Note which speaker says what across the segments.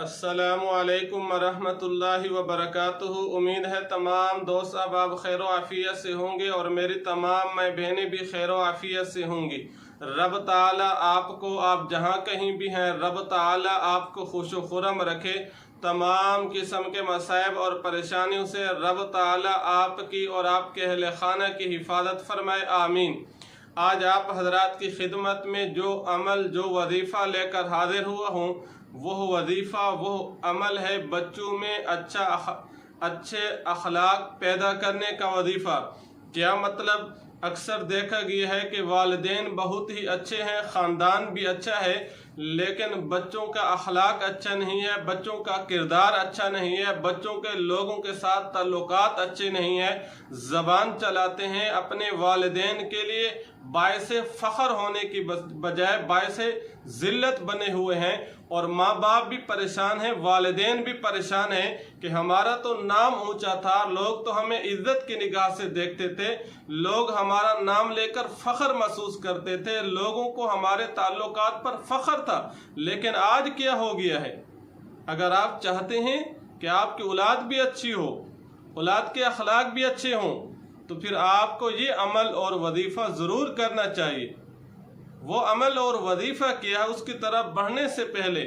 Speaker 1: अस्सलामु अलैकुम वरहमतुल्लाहि वबरकातुहू। उम्मीद है तमाम दोस्त अब खैर आफियत से होंगे और मेरी तमाम मैं बहनें भी खैर आफियत से होंगी। रब ताला आपको, आप जहाँ कहीं भी हैं, रब ताला आपको खुश खुरम रखे। तमाम किस्म के मसाइब और परेशानियों से रब ताला आपकी और आपके अहले खाना की हिफाजत फरमाए, आमीन। आज आप हजरात की खिदमत में जो अमल, जो वजीफ़ा लेकर हाजिर हुआ हूँ, वो वजीफ़ा, वो अमल है बच्चों में अच्छे अखलाक पैदा करने का वजीफ़ा। क्या मतलब? अक्सर देखा गया है कि वालिदैन बहुत ही अच्छे हैं, ख़ानदान भी अच्छा है, लेकिन बच्चों का अखलाक अच्छा नहीं है, बच्चों का किरदार अच्छा नहीं है, बच्चों के लोगों के साथ ताल्लुकात अच्छे नहीं है। ज़बान चलाते हैं अपने वालिदैन के लिए, बायसे फ़ख्र होने की बजाय बायसे ज़िल्लत बने हुए हैं। और माँ बाप भी परेशान हैं, वालिदैन भी परेशान हैं कि हमारा तो नाम ऊंचा था, लोग तो हमें इज्जत की निगाह से देखते थे, लोग हमारा नाम लेकर फ़ख्र महसूस करते थे, लोगों को हमारे ताल्लुकात पर फ़ख्र था। लेकिन आज क्या हो गया है? अगर आप चाहते हैं कि आपकी औलाद भी अच्छी हो, औलाद के अखलाक भी अच्छे हों, तो फिर आपको ये अमल और वजीफ़ा ज़रूर करना चाहिए। वो अमल और वजीफ़ा किया है, उसकी तरफ बढ़ने से पहले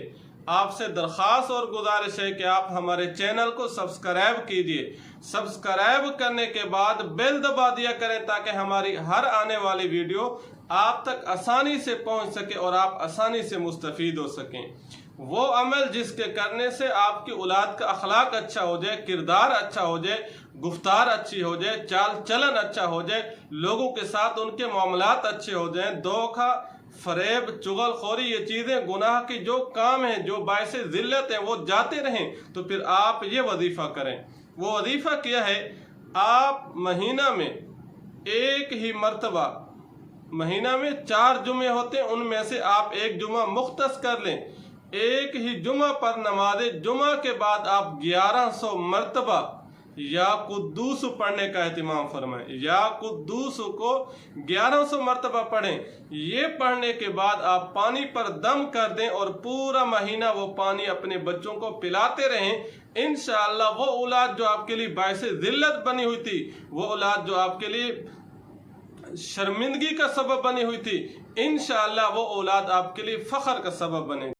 Speaker 1: आपसे दरख्वास्त और गुजारिश है कि आप हमारे चैनल को सब्सक्राइब कीजिए। सब्सक्राइब करने के बाद बेल दबा दिया करें ताकि हमारी हर आने वाली वीडियो आप तक आसानी से पहुंच सके और आप आसानी से मुस्तफ़ीद हो सकें। वो अमल जिसके करने से आपकी औलाद का अखलाक अच्छा हो जाए, किरदार अच्छा हो जाए, गुफ्तार अच्छी हो जाए, चाल चलन अच्छा हो जाए, लोगों के साथ उनके मामलात अच्छे हो जाएं। धोखा, फरेब, चुगलखोरी, ये चीज़ें गुनाह की जो काम हैं, जो बायसे ज़िल्लत हैं, वो जाते रहें। तो फिर आप ये वजीफ़ा करें। वो वजीफ़ा क्या है? आप महीना में एक ही मर्तबा, महीना में 4 जुमे होते हैं, उनमें से आप एक जुमा मुख्तस कर लें। एक ही जुमा पर नमाज जुमा के बाद आप 1100 मरतबा या कुद्दूस पढ़ने का एहतिमाम फरमाएं। या कुद्दूस को 1100 मरतबा पढ़ें। ये पढ़ने के बाद आप पानी पर दम कर दें और पूरा महीना वो पानी अपने बच्चों को पिलाते रहें। इंशाअल्लाह वो औलाद जो आपके लिए बायसे ज़िल्लत बनी हुई थी, वो औलाद जो आपके लिए शर्मिंदगी का सबब बनी हुई थी, इंशाअल्लाह वो औलाद आपके लिए फ़ख्र का सबब बने।